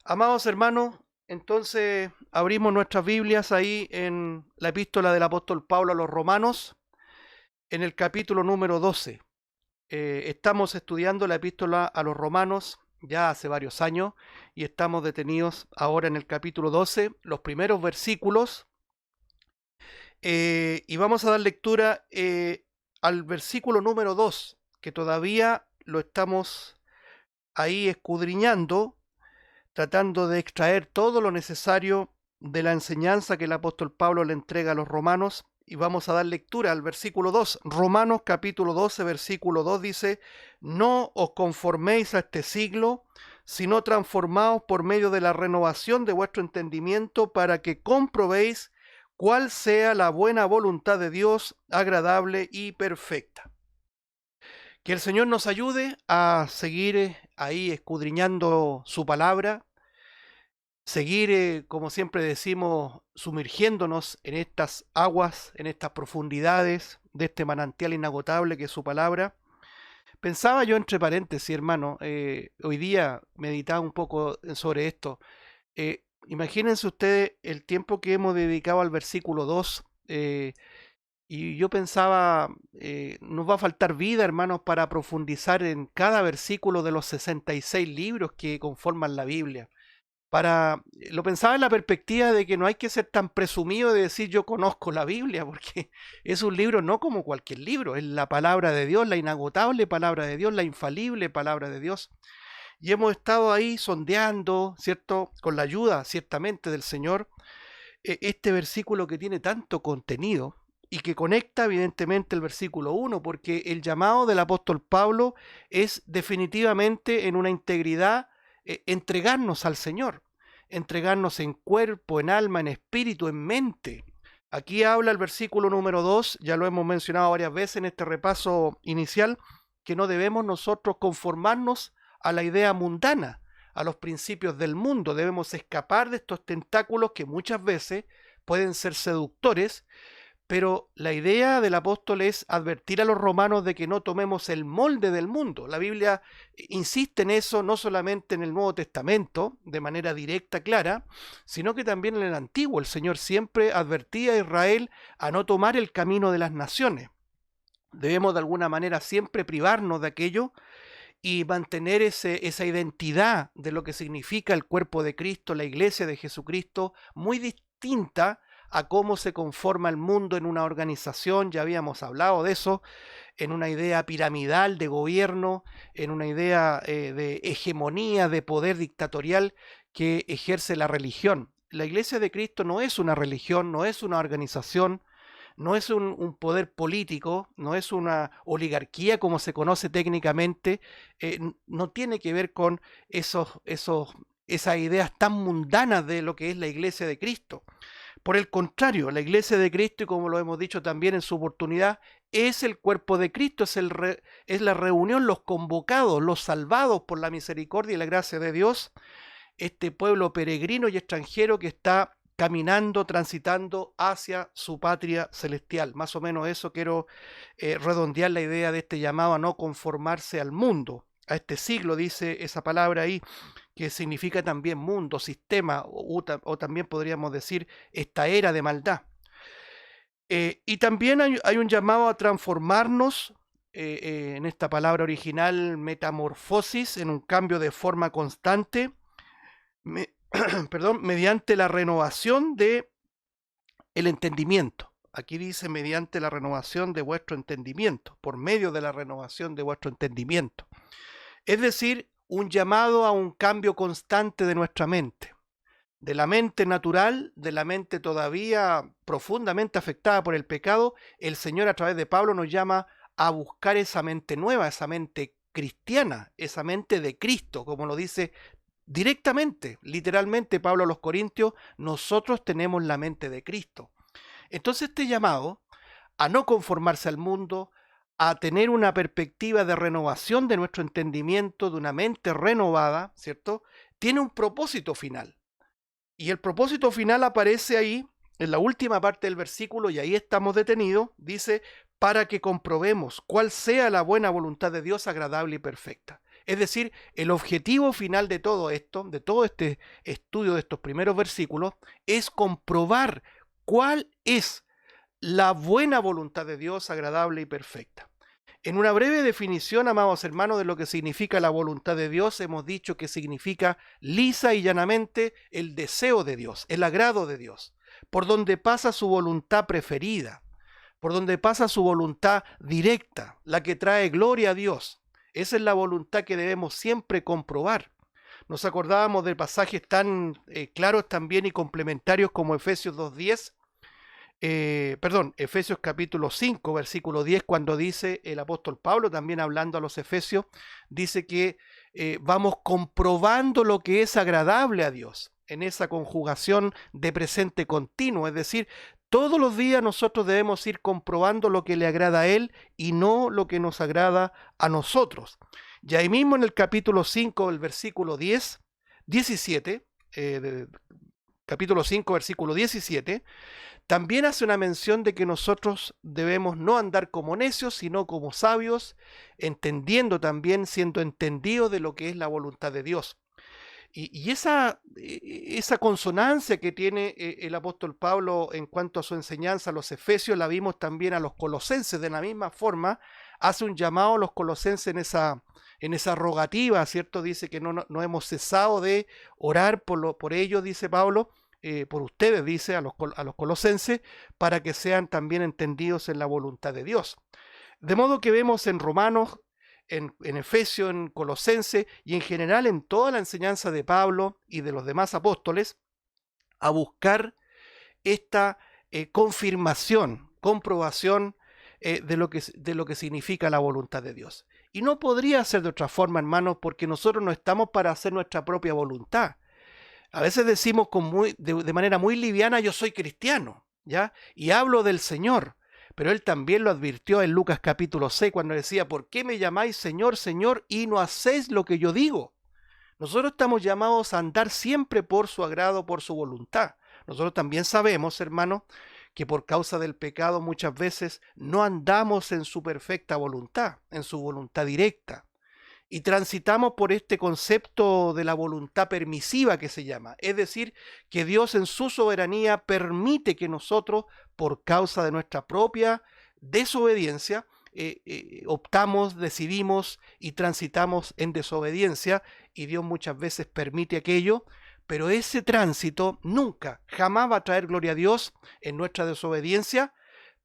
Amados hermanos, entonces abrimos nuestras Biblias ahí en la epístola del apóstol Pablo a los Romanos, en el capítulo número 12. Estamos estudiando la epístola a los Romanos ya hace varios años y estamos detenidos ahora en el capítulo 12, los primeros versículos, y vamos a dar lectura al versículo número 2, que todavía lo estamos ahí escudriñando, tratando de extraer todo lo necesario de la enseñanza que el apóstol Pablo le entrega a los romanos, y vamos a dar lectura al versículo 2. Romanos capítulo 12, versículo 2 dice: no os conforméis a este siglo, sino transformaos por medio de la renovación de vuestro entendimiento, para que comprobéis cuál sea la buena voluntad de Dios, agradable y perfecta. Que el Señor nos ayude a seguir ahí escudriñando su palabra, seguir, como siempre decimos, sumergiéndonos en estas aguas, en estas profundidades de este manantial inagotable que es su palabra. Pensaba yo entre paréntesis, hermano, hoy día meditaba un poco sobre esto. Imagínense ustedes el tiempo que hemos dedicado al versículo 2, y yo pensaba, nos va a faltar vida, hermanos, para profundizar en cada versículo de los 66 libros que conforman la Biblia. Lo pensaba en la perspectiva de que no hay que ser tan presumido de decir yo conozco la Biblia, porque es un libro no como cualquier libro, es la palabra de Dios, la inagotable palabra de Dios, la infalible palabra de Dios. Y hemos estado ahí sondeando, ¿cierto? Con la ayuda, ciertamente, del Señor, este versículo que tiene tanto contenido y que conecta evidentemente el versículo 1, porque el llamado del apóstol Pablo es definitivamente en una integridad, entregarnos al Señor, entregarnos en cuerpo, en alma, en espíritu, en mente. Aquí habla el versículo número 2, ya lo hemos mencionado varias veces en este repaso inicial, que no debemos nosotros conformarnos a la idea mundana, a los principios del mundo. Debemos escapar de estos tentáculos que muchas veces pueden ser seductores, pero la idea del apóstol es advertir a los romanos de que no tomemos el molde del mundo. La Biblia insiste en eso no solamente en el Nuevo Testamento, de manera directa, clara, sino que también en el Antiguo. El Señor siempre advertía a Israel a no tomar el camino de las naciones. Debemos de alguna manera siempre privarnos de aquello y mantener esa identidad de lo que significa el cuerpo de Cristo, la iglesia de Jesucristo, muy distinta a cómo se conforma el mundo en una organización. Ya habíamos hablado de eso, en una idea piramidal de gobierno, en una idea de hegemonía, de poder dictatorial que ejerce la religión. La iglesia de Cristo no es una religión, no es una organización, no es un poder político, no es una oligarquía como se conoce técnicamente, no tiene que ver con esas ideas tan mundanas de lo que es la iglesia de Cristo. Por el contrario, la iglesia de Cristo, y como lo hemos dicho también en su oportunidad, es el cuerpo de Cristo, es la reunión, los convocados, los salvados por la misericordia y la gracia de Dios, este pueblo peregrino y extranjero que está caminando, transitando hacia su patria celestial. Más o menos eso quiero redondear la idea de este llamado a no conformarse al mundo, a este siglo, dice esa palabra ahí, que significa también mundo, sistema, o también podríamos decir esta era de maldad. Y también hay un llamado a transformarnos, en esta palabra original, metamorfosis, en un cambio de forma constante, perdón, mediante la renovación de el entendimiento. Aquí dice mediante la renovación de vuestro entendimiento, por medio de la renovación de vuestro entendimiento. Es decir, un llamado a un cambio constante de nuestra mente, de la mente natural, de la mente todavía profundamente afectada por el pecado. El Señor a través de Pablo nos llama a buscar esa mente nueva, esa mente cristiana, esa mente de Cristo, como lo dice directamente, literalmente Pablo a los Corintios: nosotros tenemos la mente de Cristo. Entonces este llamado a no conformarse al mundo, a tener una perspectiva de renovación de nuestro entendimiento, de una mente renovada, ¿cierto? Tiene un propósito final. Y el propósito final aparece ahí, en la última parte del versículo, y ahí estamos detenidos. Dice: para que comprobemos cuál sea la buena voluntad de Dios, agradable y perfecta. Es decir, el objetivo final de todo esto, de todo este estudio de estos primeros versículos, es comprobar cuál es la buena voluntad de Dios, agradable y perfecta. En una breve definición, amados hermanos, de lo que significa la voluntad de Dios, hemos dicho que significa lisa y llanamente el deseo de Dios, el agrado de Dios, por donde pasa su voluntad preferida, por donde pasa su voluntad directa, la que trae gloria a Dios. Esa es la voluntad que debemos siempre comprobar. Nos acordábamos de pasajes tan claros también y complementarios como Efesios 2:10, Efesios capítulo 5, versículo 10, cuando dice el apóstol Pablo, también hablando a los Efesios, dice que vamos comprobando lo que es agradable a Dios, en esa conjugación de presente continuo, es decir, todos los días nosotros debemos ir comprobando lo que le agrada a Él y no lo que nos agrada a nosotros. Y ahí mismo en el capítulo 5, el versículo 17, capítulo 5, versículo 17, también hace una mención de que nosotros debemos no andar como necios, sino como sabios, entendiendo también, siendo entendidos de lo que es la voluntad de Dios. Y esa consonancia que tiene el apóstol Pablo en cuanto a su enseñanza a los efesios, la vimos también a los colosenses. De la misma forma, hace un llamado a los colosenses en esa rogativa, ¿cierto? Dice que no hemos cesado de orar por ellos, dice Pablo, por ustedes, dice a los colosenses, para que sean también entendidos en la voluntad de Dios. De modo que vemos en Romanos, en Efesios, en Colosenses y en general en toda la enseñanza de Pablo y de los demás apóstoles, a buscar esta confirmación, comprobación de lo que significa la voluntad de Dios. Y no podría ser de otra forma, hermanos, porque nosotros no estamos para hacer nuestra propia voluntad. A veces decimos de manera muy liviana, yo soy cristiano, ¿ya? Y hablo del Señor. Pero Él también lo advirtió en Lucas capítulo 6 cuando decía, ¿por qué me llamáis Señor, Señor, y no hacéis lo que yo digo? Nosotros estamos llamados a andar siempre por su agrado, por su voluntad. Nosotros también sabemos, hermanos, que por causa del pecado muchas veces no andamos en su perfecta voluntad, en su voluntad directa. Y transitamos por este concepto de la voluntad permisiva que se llama, es decir, que Dios en su soberanía permite que nosotros, por causa de nuestra propia desobediencia, optamos, decidimos y transitamos en desobediencia, y Dios muchas veces permite aquello, pero ese tránsito nunca, jamás va a traer gloria a Dios en nuestra desobediencia,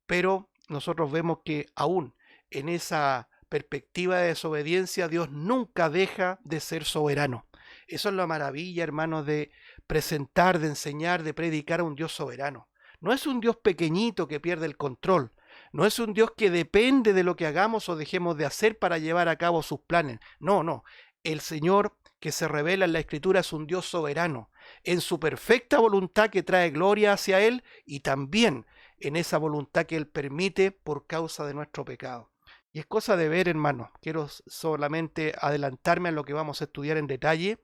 pero nosotros vemos que aún en esa perspectiva de desobediencia, Dios nunca deja de ser soberano. Eso es la maravilla, hermanos, de presentar, de enseñar, de predicar a un Dios soberano. No es un Dios pequeñito que pierde el control. No es un Dios que depende de lo que hagamos o dejemos de hacer para llevar a cabo sus planes. No. El Señor que se revela en la Escritura es un Dios soberano, en su perfecta voluntad que trae gloria hacia Él y también en esa voluntad que Él permite por causa de nuestro pecado. Y es cosa de ver, hermanos, quiero solamente adelantarme a lo que vamos a estudiar en detalle,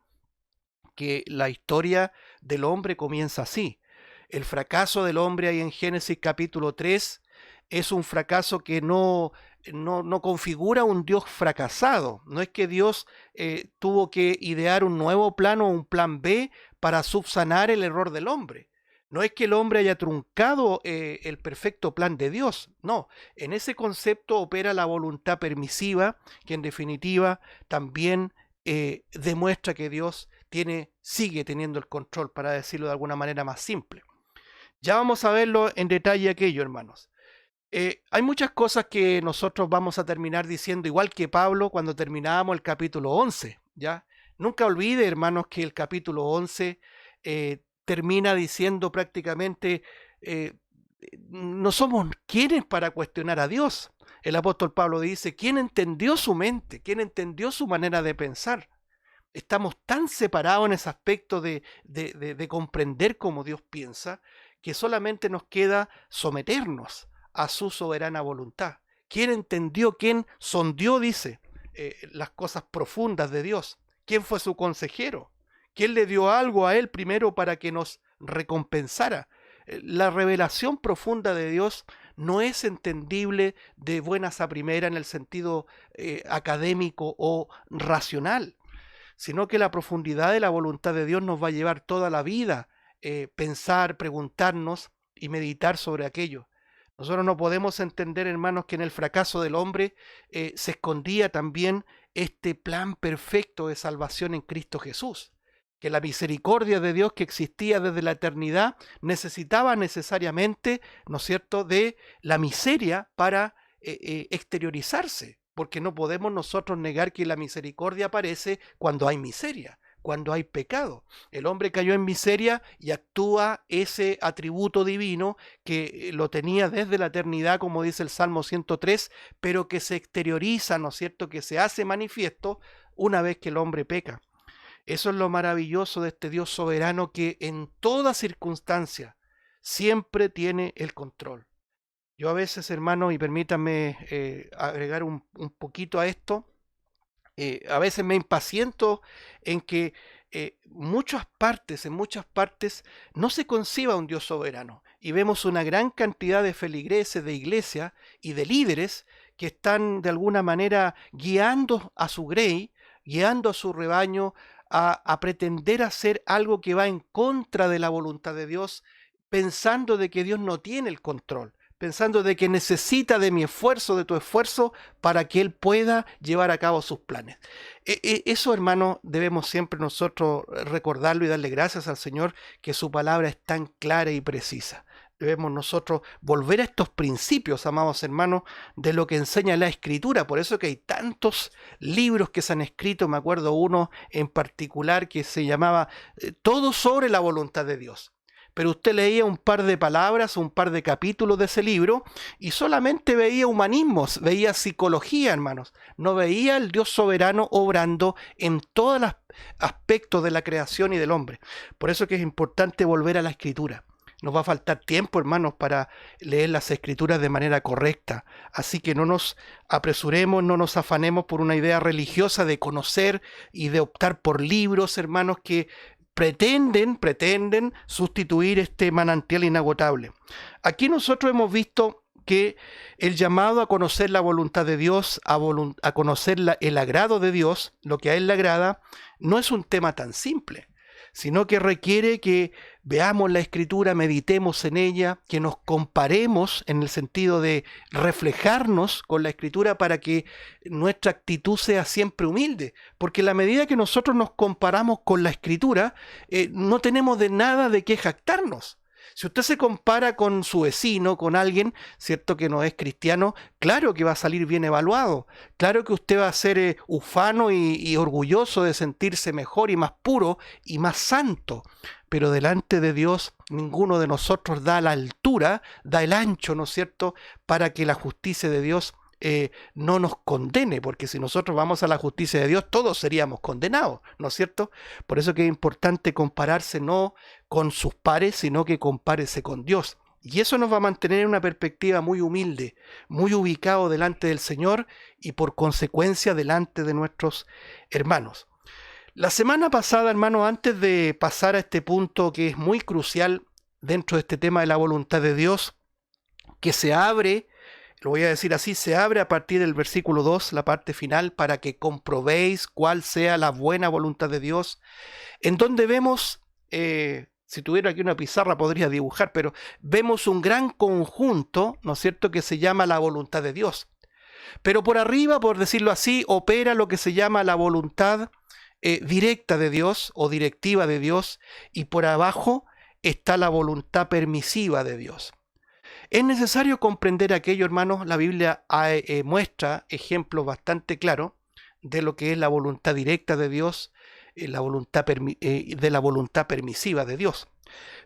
que la historia del hombre comienza así. El fracaso del hombre ahí en Génesis capítulo 3 es un fracaso que no configura un Dios fracasado. No es que Dios tuvo que idear un nuevo plan o un plan B para subsanar el error del hombre. No es que el hombre haya truncado el perfecto plan de Dios. No, en ese concepto opera la voluntad permisiva, que en definitiva también demuestra que Dios sigue teniendo el control, para decirlo de alguna manera más simple. Ya vamos a verlo en detalle aquello, hermanos. Hay muchas cosas que nosotros vamos a terminar diciendo, igual que Pablo cuando terminábamos el capítulo 11, ¿ya? Nunca olvide, hermanos, que el capítulo 11 termina diciendo prácticamente, no somos quienes para cuestionar a Dios. El apóstol Pablo dice, ¿quién entendió su mente? ¿Quién entendió su manera de pensar? Estamos tan separados en ese aspecto de comprender cómo Dios piensa, que solamente nos queda someternos a su soberana voluntad. ¿Quién entendió, quién sondeó, dice, las cosas profundas de Dios? ¿Quién fue su consejero? ¿Quién le dio algo a él primero para que nos recompensara? La revelación profunda de Dios no es entendible de buenas a primera en el sentido académico o racional, sino que la profundidad de la voluntad de Dios nos va a llevar toda la vida pensar, preguntarnos y meditar sobre aquello. Nosotros no podemos entender, hermanos, que en el fracaso del hombre se escondía también este plan perfecto de salvación en Cristo Jesús, que la misericordia de Dios que existía desde la eternidad necesitaba necesariamente, ¿no es cierto?, de la miseria para exteriorizarse, porque no podemos nosotros negar que la misericordia aparece cuando hay miseria, cuando hay pecado. El hombre cayó en miseria y actúa ese atributo divino que lo tenía desde la eternidad, como dice el Salmo 103, pero que se exterioriza, ¿no es cierto?, que se hace manifiesto una vez que el hombre peca. Eso es lo maravilloso de este Dios soberano que en toda circunstancia siempre tiene el control. Yo a veces, hermano, y permítanme agregar un poquito a esto, a veces me impaciento en que en muchas partes no se conciba un Dios soberano y vemos una gran cantidad de feligreses, de iglesias y de líderes que están de alguna manera guiando a su grey, guiando a su rebaño a pretender hacer algo que va en contra de la voluntad de Dios, pensando de que Dios no tiene el control, pensando de que necesita de mi esfuerzo, de tu esfuerzo, para que Él pueda llevar a cabo sus planes. Eso, hermano, debemos siempre nosotros recordarlo y darle gracias al Señor, que su palabra es tan clara y precisa. Debemos nosotros volver a estos principios, amados hermanos, de lo que enseña la Escritura. Por eso que hay tantos libros que se han escrito, me acuerdo uno en particular que se llamaba Todo sobre la voluntad de Dios. Pero usted leía un par de palabras, un par de capítulos de ese libro y solamente veía humanismos, veía psicología, hermanos. No veía el Dios soberano obrando en todos los aspectos de la creación y del hombre. Por eso que es importante volver a la Escritura. Nos va a faltar tiempo, hermanos, para leer las Escrituras de manera correcta. Así que no nos apresuremos, no nos afanemos por una idea religiosa de conocer y de optar por libros, hermanos, que pretenden sustituir este manantial inagotable. Aquí nosotros hemos visto que el llamado a conocer la voluntad de Dios, a conocer el agrado de Dios, lo que a Él le agrada, no es un tema tan simple, sino que requiere que veamos la Escritura, meditemos en ella, que nos comparemos en el sentido de reflejarnos con la Escritura para que nuestra actitud sea siempre humilde, porque a la medida que nosotros nos comparamos con la Escritura, no tenemos de nada de qué jactarnos. Si usted se compara con su vecino, con alguien, cierto que no es cristiano, claro que va a salir bien evaluado, claro que usted va a ser ufano y orgulloso de sentirse mejor y más puro y más santo, pero delante de Dios ninguno de nosotros da la altura, da el ancho, ¿no es cierto?, para que la justicia de Dios no nos condene, porque si nosotros vamos a la justicia de Dios, todos seríamos condenados, ¿no es cierto? Por eso que es importante compararse no con sus pares, sino que compárese con Dios. Y eso nos va a mantener en una perspectiva muy humilde, muy ubicado delante del Señor y por consecuencia delante de nuestros hermanos. La semana pasada, hermano, antes de pasar a este punto que es muy crucial dentro de este tema de la voluntad de Dios, que se abre, lo voy a decir así, se abre a partir del versículo 2, la parte final, para que comprobéis cuál sea la buena voluntad de Dios, en donde vemos, si tuviera aquí una pizarra podría dibujar, pero vemos un gran conjunto, ¿no es cierto?, que se llama la voluntad de Dios. Pero por arriba, por decirlo así, opera lo que se llama la voluntad directa de Dios o directiva de Dios, y por abajo está la voluntad permisiva de Dios. Es necesario comprender aquello, hermanos. La Biblia muestra ejemplos bastante claros de lo que es la voluntad directa de Dios, de la voluntad permisiva de Dios.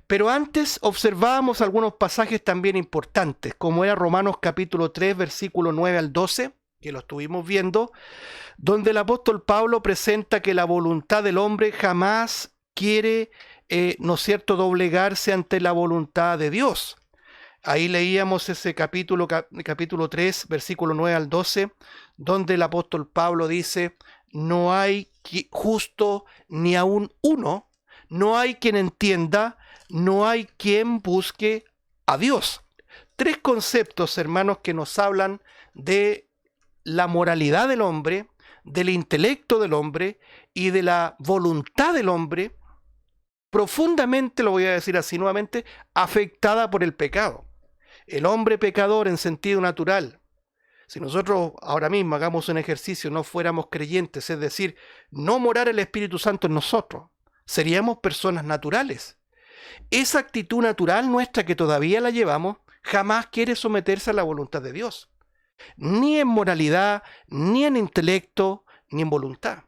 Pero antes observábamos algunos pasajes también importantes, como era Romanos capítulo 3, versículo 9 al 12, que lo estuvimos viendo, donde el apóstol Pablo presenta que la voluntad del hombre jamás quiere, ¿no es cierto?, doblegarse ante la voluntad de Dios. Ahí leíamos ese capítulo 3, versículo 9 al 12, donde el apóstol Pablo dice, no hay justo ni aun uno, no hay quien entienda, no hay quien busque a Dios. tres conceptos, hermanos, que nos hablan de la moralidad del hombre, del intelecto del hombre y de la voluntad del hombre, profundamente, lo voy a decir así nuevamente, afectada por el pecado. El hombre pecador en sentido natural. Si nosotros ahora mismo hagamos un ejercicio, no fuéramos creyentes, es decir, no morara el Espíritu Santo en nosotros, seríamos personas naturales. Esa actitud natural nuestra que todavía la llevamos, jamás quiere someterse a la voluntad de Dios. Ni en moralidad, ni en intelecto, ni en voluntad.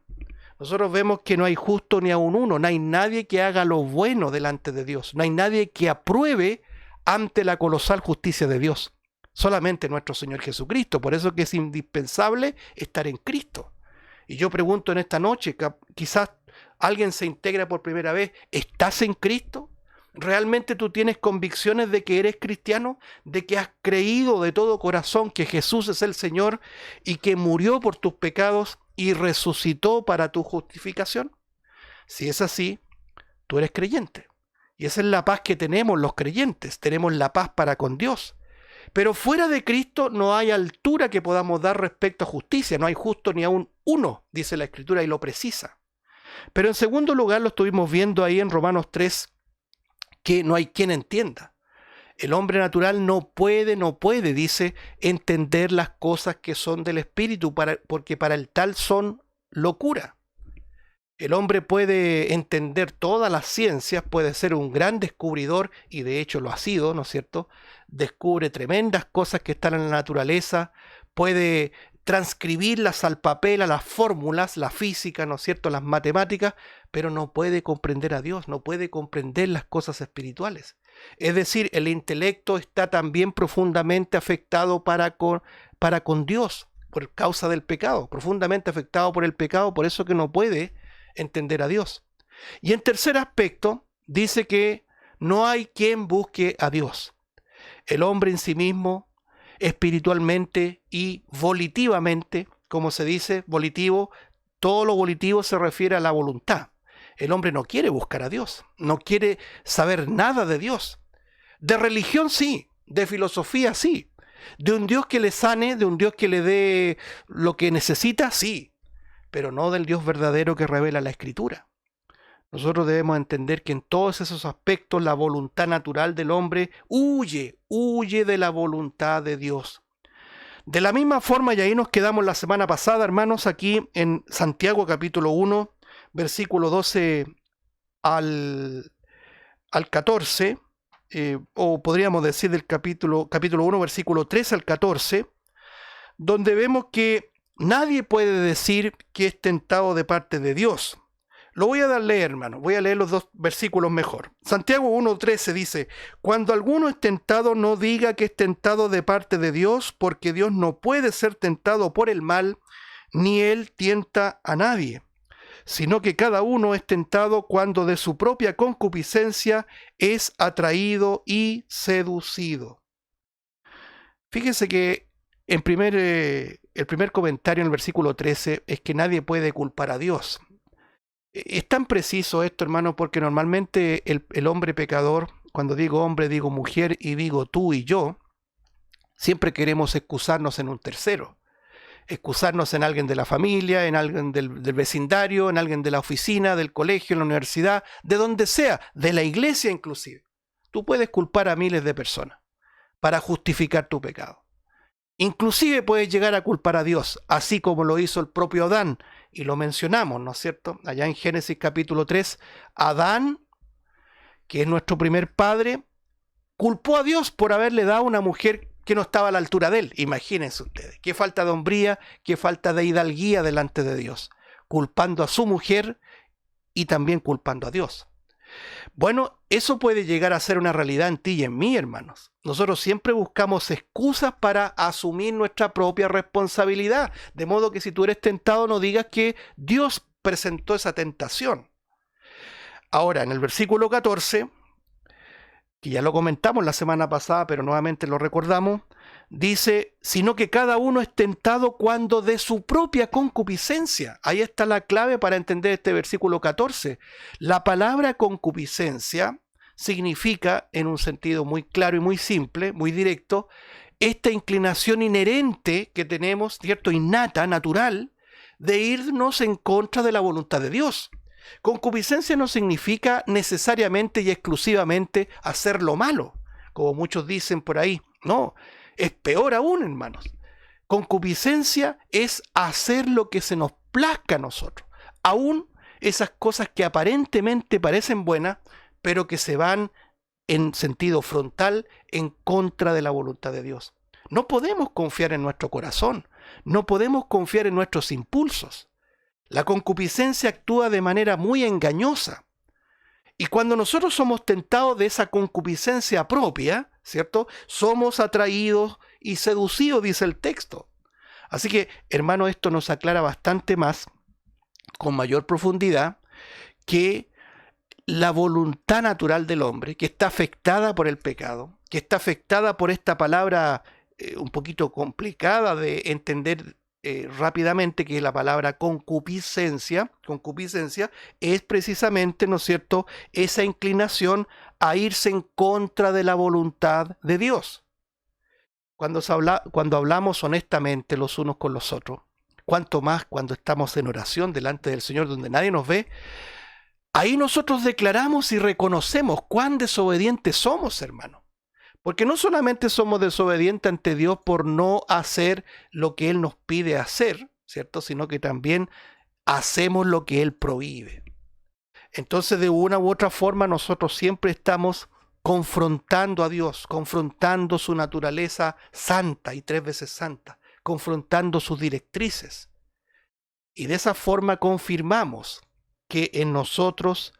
Nosotros vemos que no hay justo ni aun uno, no hay nadie que haga lo bueno delante de Dios, no hay nadie que apruebe ante la colosal justicia de Dios. Solamente nuestro Señor Jesucristo. Por eso que es indispensable estar en Cristo. Y yo pregunto en esta noche, quizás alguien se integra por primera vez, ¿estás en Cristo? ¿Realmente tú tienes convicciones de que eres cristiano? ¿De que has creído de todo corazón que Jesús es el Señor y que murió por tus pecados y resucitó para tu justificación? Si es así, tú eres creyente. Y esa es la paz que tenemos los creyentes. Tenemos la paz para con Dios. Pero fuera de Cristo no hay altura que podamos dar respecto a justicia. No hay justo ni aun uno, dice la Escritura, y lo precisa. Pero en segundo lugar, lo estuvimos viendo ahí en Romanos 3, que no hay quien entienda. El hombre natural no puede, dice, entender las cosas que son del Espíritu, porque para el tal son locura. El hombre puede entender todas las ciencias, puede ser un gran descubridor, y de hecho lo ha sido, ¿no es cierto? Descubre tremendas cosas que están en la naturaleza, puede transcribirlas al papel, a las fórmulas, la física, ¿no es cierto?, las matemáticas, pero no puede comprender a Dios, no puede comprender las cosas espirituales. Es decir, el intelecto está también profundamente afectado para con Dios, por causa del pecado, profundamente afectado por el pecado, por eso que no puede entender a Dios. Y en tercer aspecto, dice que no hay quien busque a Dios. El hombre en sí mismo, espiritualmente y volitivamente, como se dice, volitivo, todo lo volitivo se refiere a la voluntad. El hombre no quiere buscar a Dios, no quiere saber nada de Dios. De religión sí, de filosofía sí, de un Dios que le sane, de un Dios que le dé lo que necesita, sí, pero no del Dios verdadero que revela la Escritura. Nosotros debemos entender que en todos esos aspectos la voluntad natural del hombre huye de la voluntad de Dios. De la misma forma, y ahí nos quedamos la semana pasada, hermanos, aquí en Santiago capítulo 1, versículo 12 al 14, o podríamos decir del capítulo 1, versículo 3 al 14, donde vemos que nadie puede decir que es tentado de parte de Dios. Lo voy a leer, hermano. Voy a leer los dos versículos mejor. Santiago 1:13 dice: cuando alguno es tentado, no diga que es tentado de parte de Dios, porque Dios no puede ser tentado por el mal, ni él tienta a nadie, sino que cada uno es tentado cuando de su propia concupiscencia es atraído y seducido. Fíjense que el primer comentario en el versículo 13 es que nadie puede culpar a Dios. Es tan preciso esto, hermano, porque normalmente el hombre pecador, cuando digo hombre, digo mujer y digo tú y yo, siempre queremos excusarnos en un tercero. Excusarnos en alguien de la familia, en alguien del vecindario, en alguien de la oficina, del colegio, en la universidad, de donde sea, de la iglesia inclusive. Tú puedes culpar a miles de personas para justificar tu pecado. Inclusive puedes llegar a culpar a Dios, así como lo hizo el propio Adán, y lo mencionamos, ¿no es cierto? Allá en Génesis capítulo 3, Adán, que es nuestro primer padre, culpó a Dios por haberle dado una mujer que no estaba a la altura de él. Imagínense ustedes, qué falta de hombría, qué falta de hidalguía delante de Dios, culpando a su mujer y también culpando a Dios. Bueno, eso puede llegar a ser una realidad en ti y en mí, hermanos. Nosotros siempre buscamos excusas para asumir nuestra propia responsabilidad, de modo que si tú eres tentado no digas que Dios presentó esa tentación. Ahora, en el versículo 14, que ya lo comentamos la semana pasada, pero nuevamente lo recordamos, dice, sino que cada uno es tentado cuando de su propia concupiscencia. Ahí está la clave para entender este versículo 14. La palabra concupiscencia significa, en un sentido muy claro y muy simple, muy directo, esta inclinación inherente que tenemos, ¿cierto? Innata, natural, de irnos en contra de la voluntad de Dios. Concupiscencia no significa necesariamente y exclusivamente hacer lo malo, como muchos dicen por ahí. No, es peor aún, hermanos. Concupiscencia es hacer lo que se nos plazca a nosotros. Aún esas cosas que aparentemente parecen buenas, pero que se van en sentido frontal en contra de la voluntad de Dios. No podemos confiar en nuestro corazón, no podemos confiar en nuestros impulsos. La concupiscencia actúa de manera muy engañosa. Y cuando nosotros somos tentados de esa concupiscencia propia, ¿cierto? Somos atraídos y seducidos, dice el texto. Así que, hermano, esto nos aclara bastante más, con mayor profundidad, que la voluntad natural del hombre, que está afectada por el pecado, que está afectada por esta palabra un poquito complicada de entender rápidamente, que la palabra concupiscencia es precisamente, ¿no es cierto?, esa inclinación a irse en contra de la voluntad de Dios. Cuando hablamos honestamente los unos con los otros, cuanto más cuando estamos en oración delante del Señor donde nadie nos ve, ahí nosotros declaramos y reconocemos cuán desobedientes somos, hermano. Porque no solamente somos desobedientes ante Dios por no hacer lo que Él nos pide hacer, ¿cierto? Sino que también hacemos lo que Él prohíbe. Entonces, de una u otra forma, nosotros siempre estamos confrontando a Dios, confrontando su naturaleza santa y 3 veces santa, confrontando sus directrices. Y de esa forma confirmamos que en nosotros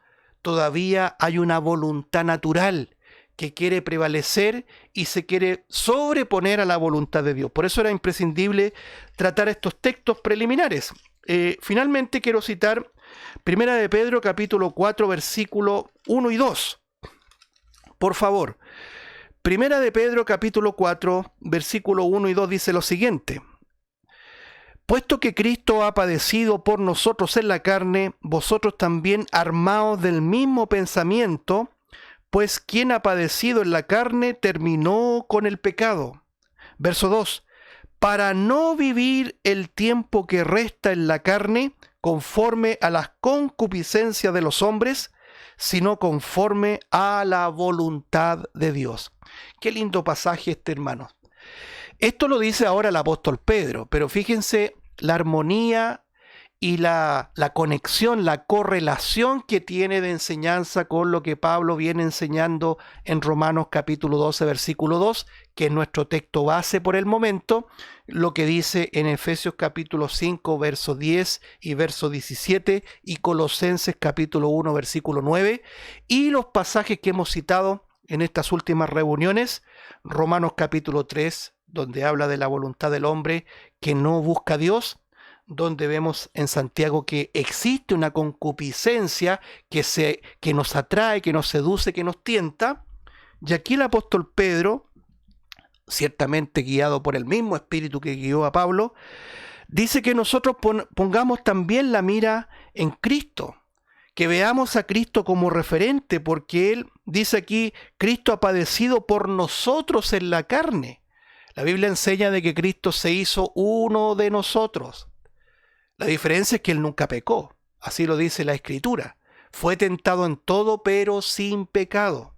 todavía hay una voluntad natural que quiere prevalecer y se quiere sobreponer a la voluntad de Dios. Por eso era imprescindible tratar estos textos preliminares. Finalmente quiero citar 1 de Pedro capítulo 4 versículo 1 y 2. Por favor, 1 de Pedro capítulo 4 versículo 1 y 2 dice lo siguiente: puesto que Cristo ha padecido por nosotros en la carne, vosotros también armaos del mismo pensamiento, pues quien ha padecido en la carne terminó con el pecado. Verso 2. Para no vivir el tiempo que resta en la carne conforme a las concupiscencias de los hombres, sino conforme a la voluntad de Dios. Qué lindo pasaje este, hermano. Esto lo dice ahora el apóstol Pedro, pero fíjense la armonía y la conexión, la correlación que tiene de enseñanza con lo que Pablo viene enseñando en Romanos capítulo 12, versículo 2, que es nuestro texto base por el momento, lo que dice en Efesios capítulo 5, verso 10 y verso 17, y Colosenses capítulo 1, versículo 9, y los pasajes que hemos citado en estas últimas reuniones, Romanos capítulo 3, donde habla de la voluntad del hombre que no busca a Dios, donde vemos en Santiago que existe una concupiscencia que nos atrae, que nos seduce, que nos tienta. Y aquí el apóstol Pedro, ciertamente guiado por el mismo espíritu que guió a Pablo, dice que nosotros pongamos también la mira en Cristo, que veamos a Cristo como referente, porque él dice aquí, Cristo ha padecido por nosotros en la carne. La Biblia enseña de que Cristo se hizo uno de nosotros. La diferencia es que él nunca pecó, así lo dice la Escritura. Fue tentado en todo, pero sin pecado.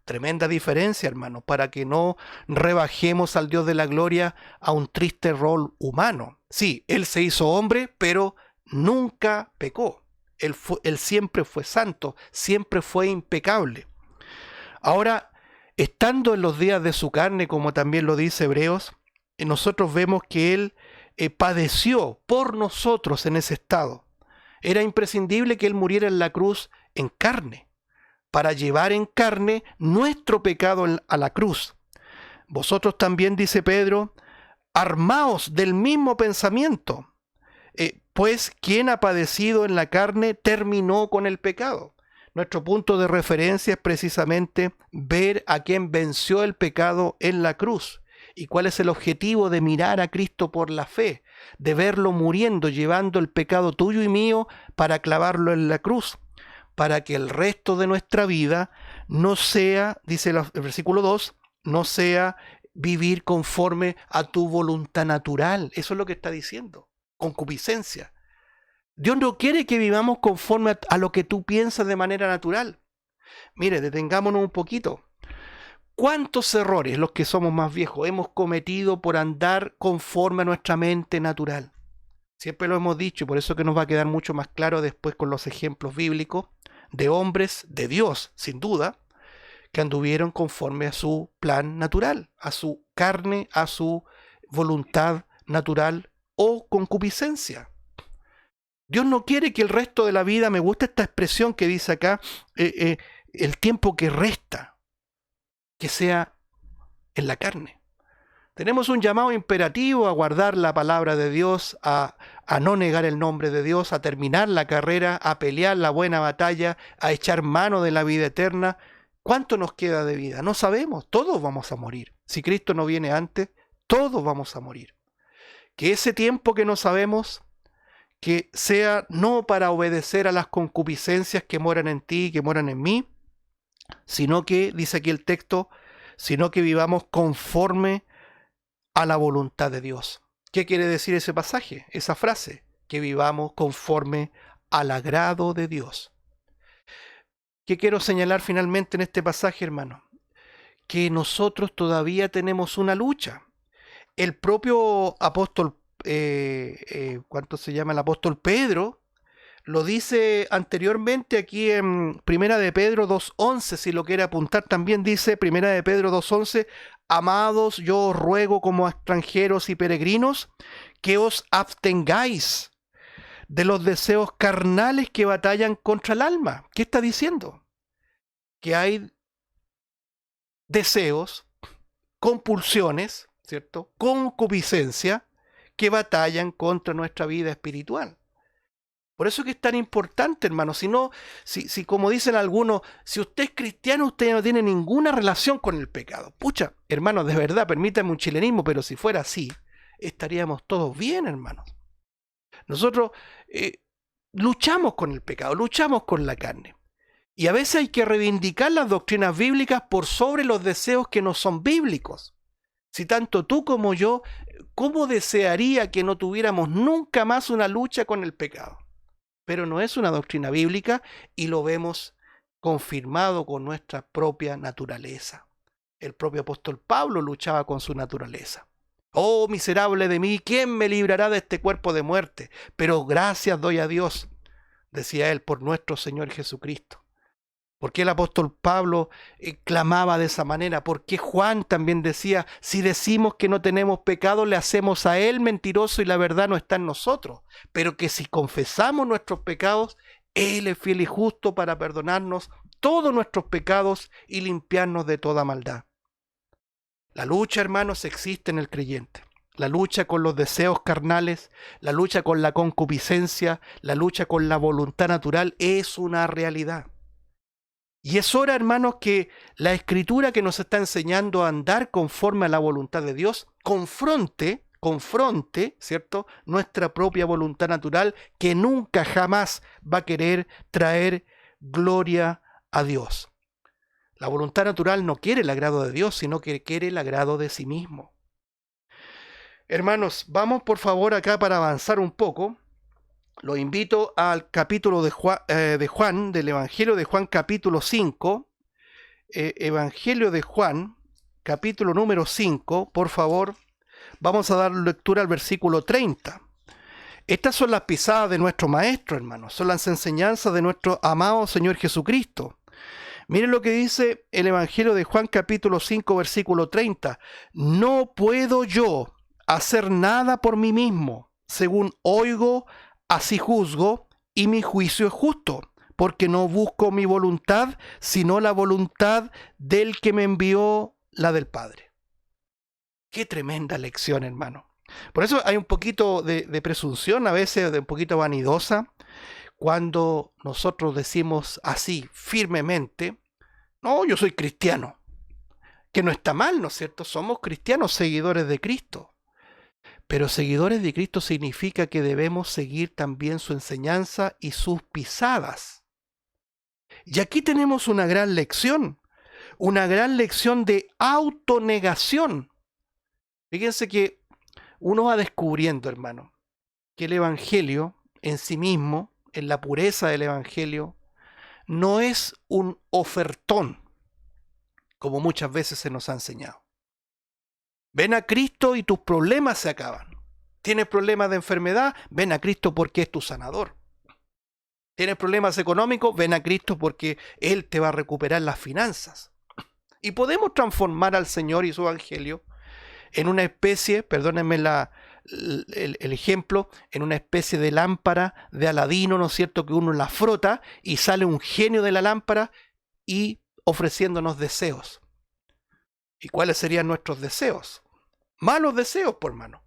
Tremenda diferencia, hermano, para que no rebajemos al Dios de la gloria a un triste rol humano. Sí, él se hizo hombre, pero nunca pecó. Él siempre fue santo, siempre fue impecable. Ahora, estando en los días de su carne, como también lo dice Hebreos, nosotros vemos que él padeció por nosotros en ese estado. Era imprescindible que él muriera en la cruz en carne, para llevar en carne nuestro pecado a la cruz. Vosotros también, dice Pedro, armaos del mismo pensamiento, pues quien ha padecido en la carne terminó con el pecado. Nuestro punto de referencia es precisamente ver a quien venció el pecado en la cruz. ¿Y cuál es el objetivo de mirar a Cristo por la fe? De verlo muriendo, llevando el pecado tuyo y mío para clavarlo en la cruz. para que el resto de nuestra vida no sea, dice el versículo 2, no sea vivir conforme a tu voluntad natural. Eso es lo que está diciendo, concupiscencia. Dios no quiere que vivamos conforme a lo que tú piensas de manera natural. Mire, detengámonos un poquito. ¿Cuántos errores, los que somos más viejos, hemos cometido por andar conforme a nuestra mente natural? Siempre lo hemos dicho y por eso que nos va a quedar mucho más claro después con los ejemplos bíblicos de hombres de Dios, sin duda, que anduvieron conforme a su plan natural, a su carne, a su voluntad natural o concupiscencia. Dios no quiere que el resto de la vida, me gusta esta expresión que dice acá, el tiempo que resta, que sea en la carne. Tenemos un llamado imperativo a guardar la palabra de Dios, a no negar el nombre de Dios, a terminar la carrera, a pelear la buena batalla, a echar mano de la vida eterna. ¿Cuánto nos queda de vida? No sabemos, todos vamos a morir. Si Cristo no viene antes, todos vamos a morir. Que ese tiempo que no sabemos, que sea no para obedecer a las concupiscencias que moran en ti y que moran en mí, sino que, dice aquí el texto, sino que vivamos conforme a la voluntad de Dios. ¿Qué quiere decir ese pasaje, esa frase? Que vivamos conforme al agrado de Dios. ¿Qué quiero señalar finalmente en este pasaje, hermano? Que nosotros todavía tenemos una lucha. El propio apóstol, ¿cuánto se llama? El apóstol Pedro, lo dice anteriormente aquí en Primera de Pedro 2:11, si lo quiere apuntar también dice Primera de Pedro 2:11, amados, yo os ruego como extranjeros y peregrinos que os abstengáis de los deseos carnales que batallan contra el alma. ¿Qué está diciendo? Que hay deseos, compulsiones, ¿cierto? Concupiscencia que batallan contra nuestra vida espiritual. Por eso que es tan importante, hermano. Si como dicen algunos, si usted es cristiano, usted no tiene ninguna relación con el pecado. Pucha, hermano, de verdad, permítame un chilenismo, pero si fuera así, estaríamos todos bien, hermanos. Nosotros luchamos con el pecado, luchamos con la carne. Y a veces hay que reivindicar las doctrinas bíblicas por sobre los deseos que no son bíblicos. Si tanto tú como yo, ¿cómo desearía que no tuviéramos nunca más una lucha con el pecado? Pero no es una doctrina bíblica y lo vemos confirmado con nuestra propia naturaleza. El propio apóstol Pablo luchaba con su naturaleza. Oh, miserable de mí, ¿quién me librará de este cuerpo de muerte? Pero gracias doy a Dios, decía él, por nuestro Señor Jesucristo. ¿Por qué el apóstol Pablo clamaba de esa manera? ¿Por qué Juan también decía, si decimos que no tenemos pecado, le hacemos a él mentiroso y la verdad no está en nosotros? Pero que si confesamos nuestros pecados, él es fiel y justo para perdonarnos todos nuestros pecados y limpiarnos de toda maldad. La lucha, hermanos, existe en el creyente. La lucha con los deseos carnales, la lucha con la concupiscencia, la lucha con la voluntad natural es una realidad. Y es hora, hermanos, que la Escritura que nos está enseñando a andar conforme a la voluntad de Dios confronte, ¿cierto?, nuestra propia voluntad natural que nunca jamás va a querer traer gloria a Dios. La voluntad natural no quiere el agrado de Dios, sino que quiere el agrado de sí mismo. Hermanos, vamos por favor acá para avanzar un poco. Los invito al capítulo de Juan, del Evangelio de Juan, capítulo 5. Evangelio de Juan, capítulo número 5, por favor. Vamos a dar lectura al versículo 30. Estas son las pisadas de nuestro Maestro, hermanos. Son las enseñanzas de nuestro amado Señor Jesucristo. Miren lo que dice el Evangelio de Juan, capítulo 5, versículo 30. No puedo yo hacer nada por mí mismo. Según oigo, así juzgo, y mi juicio es justo, porque no busco mi voluntad, sino la voluntad del que me envió, la del Padre. Qué tremenda lección, hermano. Por eso hay un poquito de presunción, a veces de un poquito vanidosa, cuando nosotros decimos así, firmemente, no, yo soy cristiano. Que no está mal, ¿no es cierto? Somos cristianos, seguidores de Cristo. Pero seguidores de Cristo significa que debemos seguir también su enseñanza y sus pisadas. Y aquí tenemos una gran lección de autonegación. Fíjense que uno va descubriendo, hermano, que el Evangelio en sí mismo, en la pureza del Evangelio, no es un ofertón, como muchas veces se nos ha enseñado. Ven a Cristo y tus problemas se acaban. ¿Tienes problemas de enfermedad? Ven a Cristo porque es tu sanador. ¿Tienes problemas económicos? Ven a Cristo porque Él te va a recuperar las finanzas. Y podemos transformar al Señor y su Evangelio en una especie, perdónenme el ejemplo, en una especie de lámpara de Aladino, ¿no es cierto?, que uno la frota y sale un genio de la lámpara y ofreciéndonos deseos. ¿Y cuáles serían nuestros deseos? Malos deseos, por hermano.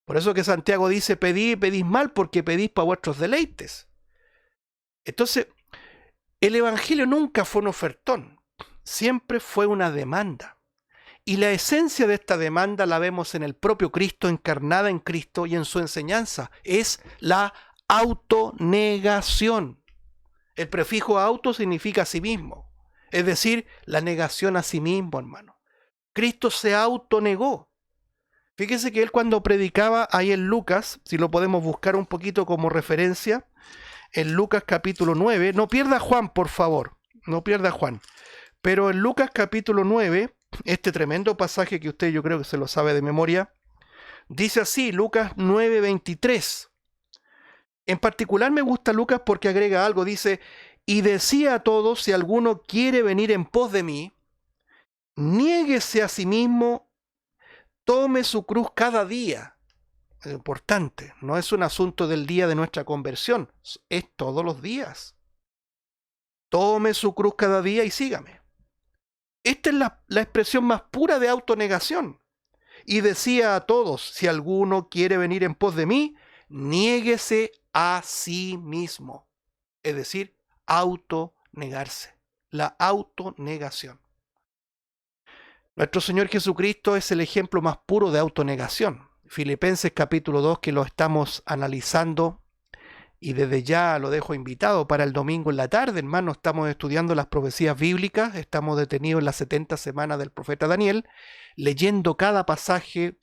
Por eso que Santiago dice, pedid y pedís mal porque pedís para vuestros deleites. Entonces, el Evangelio nunca fue un ofertón, siempre fue una demanda. Y la esencia de esta demanda la vemos en el propio Cristo, encarnada en Cristo y en su enseñanza. Es la autonegación. El prefijo auto significa a sí mismo, es decir, la negación a sí mismo, hermano. Cristo se autonegó. Fíjese que él cuando predicaba ahí en Lucas, si lo podemos buscar un poquito como referencia, en Lucas capítulo 9, no pierda Juan, por favor, no pierda Juan, pero en Lucas capítulo 9, este tremendo pasaje que usted yo creo que se lo sabe de memoria, dice así, Lucas 9:23. En particular me gusta Lucas porque agrega algo, dice, y decía a todos, si alguno quiere venir en pos de mí, niéguese a sí mismo, tome su cruz cada día. Es importante, no es un asunto del día de nuestra conversión, es todos los días. Tome su cruz cada día y sígame. Esta es la expresión más pura de autonegación. Y decía a todos, si alguno quiere venir en pos de mí, niéguese a sí mismo. Es decir, autonegarse. La autonegación. Nuestro Señor Jesucristo es el ejemplo más puro de autonegación. Filipenses capítulo 2, que lo estamos analizando, y desde ya lo dejo invitado para el domingo en la tarde, hermano. Estamos estudiando las profecías bíblicas, estamos detenidos en las 70 semanas del profeta Daniel, leyendo cada pasaje,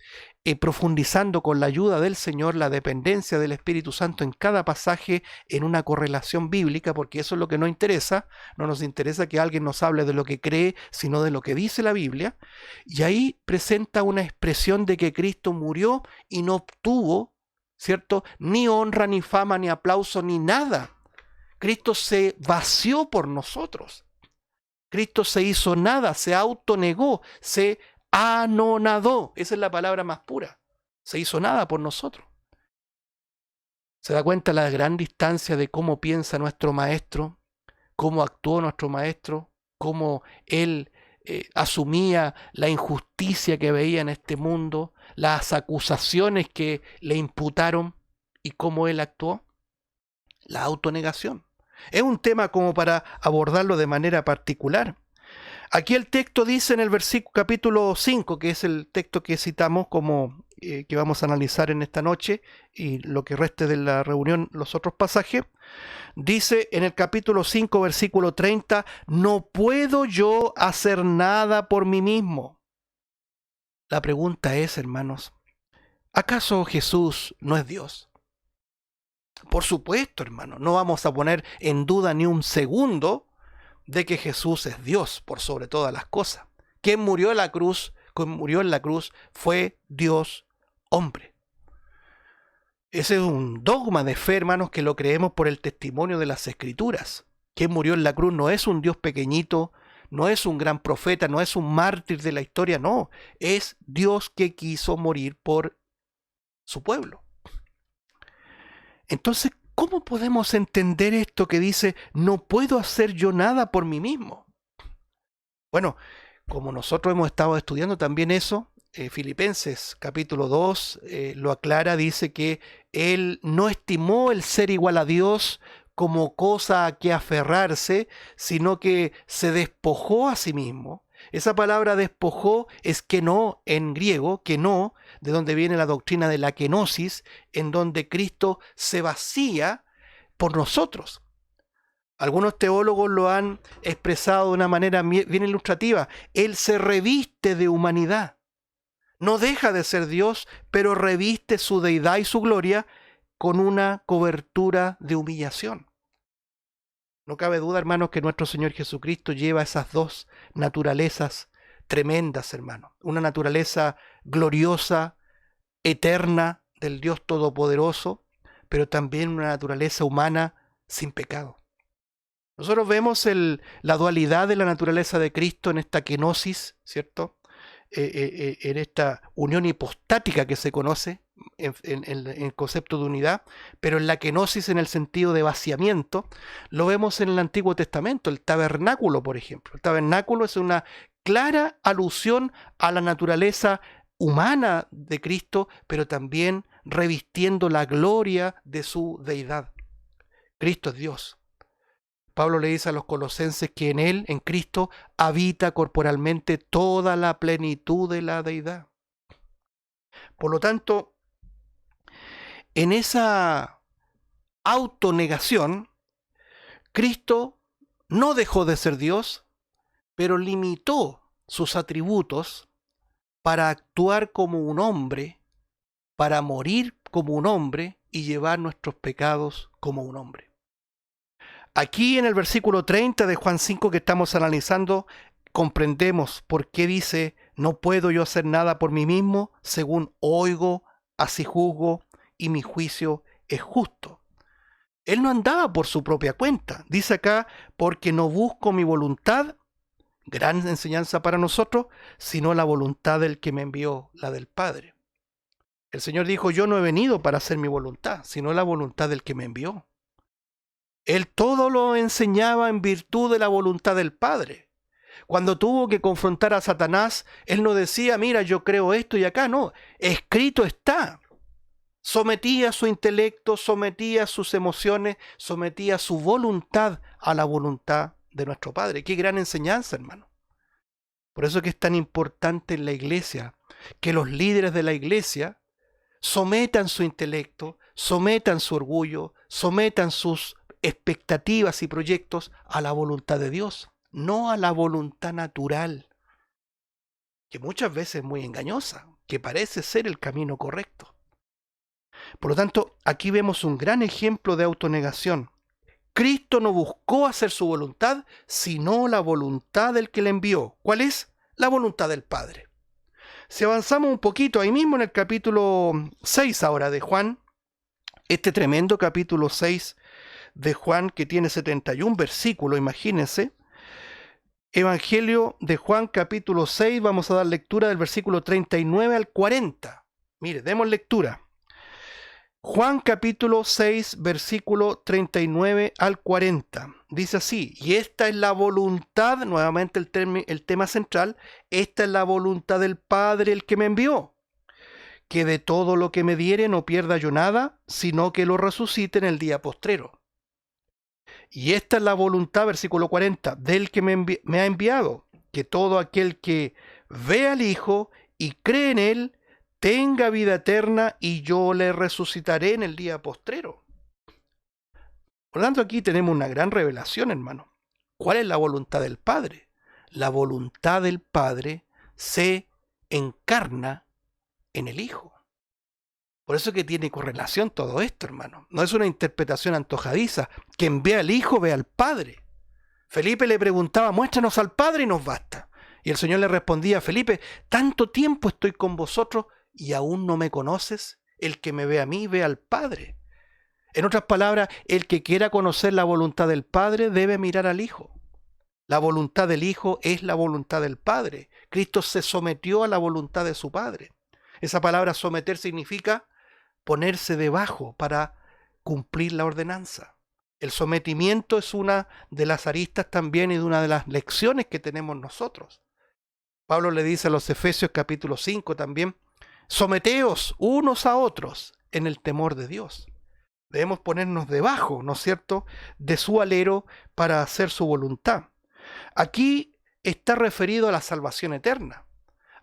profundizando con la ayuda del Señor la dependencia del Espíritu Santo en cada pasaje en una correlación bíblica, porque eso es lo que nos interesa. No nos interesa que alguien nos hable de lo que cree, sino de lo que dice la Biblia. Y ahí presenta una expresión de que Cristo murió y no obtuvo, ¿cierto?, ni honra, ni fama, ni aplauso, ni nada. Cristo se vació por nosotros. Cristo se hizo nada, se autonegó, se anonadó. Esa es la palabra más pura. Se hizo nada por nosotros. ¿Se da cuenta la gran distancia de cómo piensa nuestro maestro? ¿Cómo actuó nuestro maestro? ¿Cómo él asumía la injusticia que veía en este mundo, las acusaciones que le imputaron y cómo él actuó? La autonegación. Es un tema como para abordarlo de manera particular. Aquí el texto dice en el versículo capítulo 5, que es el texto que citamos como que vamos a analizar en esta noche y lo que reste de la reunión, los otros pasajes, dice en el capítulo 5, versículo 30, no puedo yo hacer nada por mí mismo. La pregunta es, hermanos, ¿acaso Jesús no es Dios? Por supuesto, hermano, no vamos a poner en duda ni un segundo de que Jesús es Dios por sobre todas las cosas. Quien murió en la cruz fue Dios hombre. Ese es un dogma de fe, hermanos, que lo creemos por el testimonio de las Escrituras. Quien murió en la cruz no es un Dios pequeñito, no es un gran profeta, no es un mártir de la historia, no. Es Dios que quiso morir por su pueblo. Entonces, ¿cómo podemos entender esto que dice, no puedo hacer yo nada por mí mismo? Bueno, como nosotros hemos estado estudiando también eso, Filipenses capítulo 2 lo aclara, dice que él no estimó el ser igual a Dios como cosa a que aferrarse, sino que se despojó a sí mismo. Esa palabra despojó es keno en griego, keno, de donde viene la doctrina de la kenosis, en donde Cristo se vacía por nosotros. Algunos teólogos lo han expresado de una manera bien ilustrativa. Él se reviste de humanidad. No deja de ser Dios, pero reviste su deidad y su gloria con una cobertura de humillación. No cabe duda, hermanos, que nuestro Señor Jesucristo lleva esas dos naturalezas tremendas, hermanos. Una naturaleza gloriosa, eterna del Dios Todopoderoso, pero también una naturaleza humana sin pecado. Nosotros vemos la dualidad de la naturaleza de Cristo en esta kenosis, ¿cierto? En esta unión hipostática que se conoce en el concepto de unidad, pero en la kenosis en el sentido de vaciamiento, lo vemos en el Antiguo Testamento, el tabernáculo, por ejemplo. El tabernáculo es una clara alusión a la naturaleza humana de Cristo, pero también revistiendo la gloria de su deidad. Cristo es Dios. Pablo le dice a los colosenses que en él, en Cristo, habita corporalmente toda la plenitud de la deidad. Por lo tanto, en esa autonegación, Cristo no dejó de ser Dios, pero limitó sus atributos para actuar como un hombre, para morir como un hombre y llevar nuestros pecados como un hombre. Aquí en el versículo 30 de Juan 5 que estamos analizando, comprendemos por qué dice, no puedo yo hacer nada por mí mismo, según oigo, así juzgo, y mi juicio es justo. Él no andaba por su propia cuenta. Dice acá, porque no busco mi voluntad, gran enseñanza para nosotros, sino la voluntad del que me envió, la del Padre. El Señor dijo, yo no he venido para hacer mi voluntad, sino la voluntad del que me envió. Él todo lo enseñaba en virtud de la voluntad del Padre. Cuando tuvo que confrontar a Satanás, él no decía, mira, yo creo esto y acá, no, escrito está. Sometía su intelecto, sometía sus emociones, sometía su voluntad a la voluntad de nuestro Padre. Qué gran enseñanza, hermano. Por eso que es tan importante en la iglesia que los líderes de la iglesia sometan su intelecto, sometan su orgullo, sometan sus expectativas y proyectos a la voluntad de Dios, no a la voluntad natural, que muchas veces es muy engañosa, que parece ser el camino correcto. Por lo tanto, aquí vemos un gran ejemplo de autonegación. Cristo no buscó hacer su voluntad, sino la voluntad del que le envió. ¿Cuál es? La voluntad del Padre. Si avanzamos un poquito, ahí mismo en el capítulo 6 ahora de Juan, este tremendo capítulo 6 de Juan que tiene 71 versículos, imagínense. Evangelio de Juan capítulo 6, vamos a dar lectura del versículo 39 al 40. Mire, demos lectura. Juan capítulo 6, versículo 39 al 40. Dice así, y esta es la voluntad, nuevamente el tema central, esta es la voluntad del Padre el que me envió, que de todo lo que me diere no pierda yo nada, sino que lo resucite en el día postrero. Y esta es la voluntad, versículo 40, del que me ha enviado, que todo aquel que ve al Hijo y cree en Él, tenga vida eterna y yo le resucitaré en el día postrero. Por lo tanto, aquí tenemos una gran revelación, hermano. ¿Cuál es la voluntad del Padre? La voluntad del Padre se encarna en el Hijo. Por eso que tiene correlación todo esto, hermano. No es una interpretación antojadiza. Quien ve al Hijo ve al Padre. Felipe le preguntaba, muéstranos al Padre y nos basta. Y el Señor le respondía, Felipe, tanto tiempo estoy con vosotros y aún no me conoces. El que me ve a mí ve al Padre. En otras palabras, el que quiera conocer la voluntad del Padre debe mirar al Hijo. La voluntad del Hijo es la voluntad del Padre. Cristo se sometió a la voluntad de su Padre. Esa palabra someter significa ponerse debajo para cumplir la ordenanza. El sometimiento es una de las aristas también y de una de las lecciones que tenemos nosotros. Pablo le dice a los Efesios capítulo 5 también, someteos unos a otros en el temor de Dios. Debemos ponernos debajo, ¿no es cierto?, de su alero para hacer su voluntad. Aquí está referido a la salvación eterna.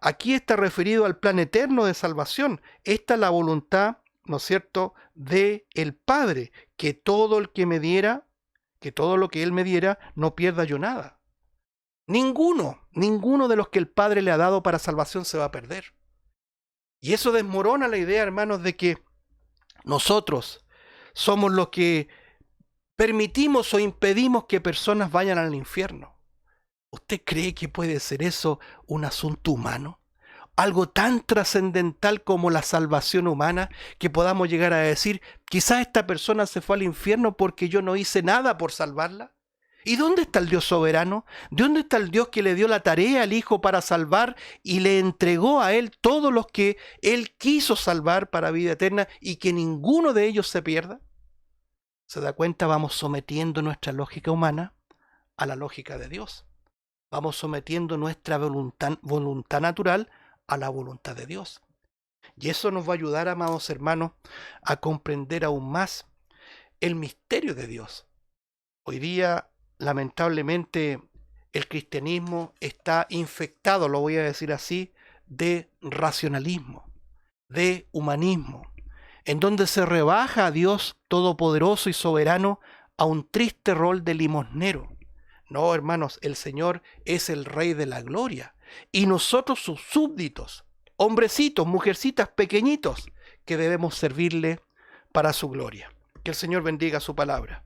Aquí está referido al plan eterno de salvación. Esta es la voluntad, ¿no es cierto?, de el Padre, que todo el que me diera, que todo lo que Él me diera, no pierda yo nada. Ninguno de los que el Padre le ha dado para salvación se va a perder. Y eso desmorona la idea, hermanos, de que nosotros somos los que permitimos o impedimos que personas vayan al infierno. ¿Usted cree que puede ser eso un asunto humano? Algo tan trascendental como la salvación humana, que podamos llegar a decir, quizás esta persona se fue al infierno porque yo no hice nada por salvarla. ¿Y dónde está el Dios soberano? ¿Dónde está el Dios que le dio la tarea al Hijo para salvar y le entregó a Él todos los que Él quiso salvar para vida eterna y que ninguno de ellos se pierda? ¿Se da cuenta? Vamos sometiendo nuestra lógica humana a la lógica de Dios. Vamos sometiendo nuestra voluntad natural a la voluntad de Dios. Y eso nos va a ayudar, amados hermanos, a comprender aún más el misterio de Dios. Hoy día, lamentablemente, el cristianismo está infectado, lo voy a decir así, de racionalismo, de humanismo, en donde se rebaja a Dios todopoderoso y soberano a un triste rol de limosnero. No, hermanos, el Señor es el Rey de la gloria y nosotros sus súbditos, hombrecitos, mujercitas pequeñitos, que debemos servirle para su gloria. Que el Señor bendiga su palabra.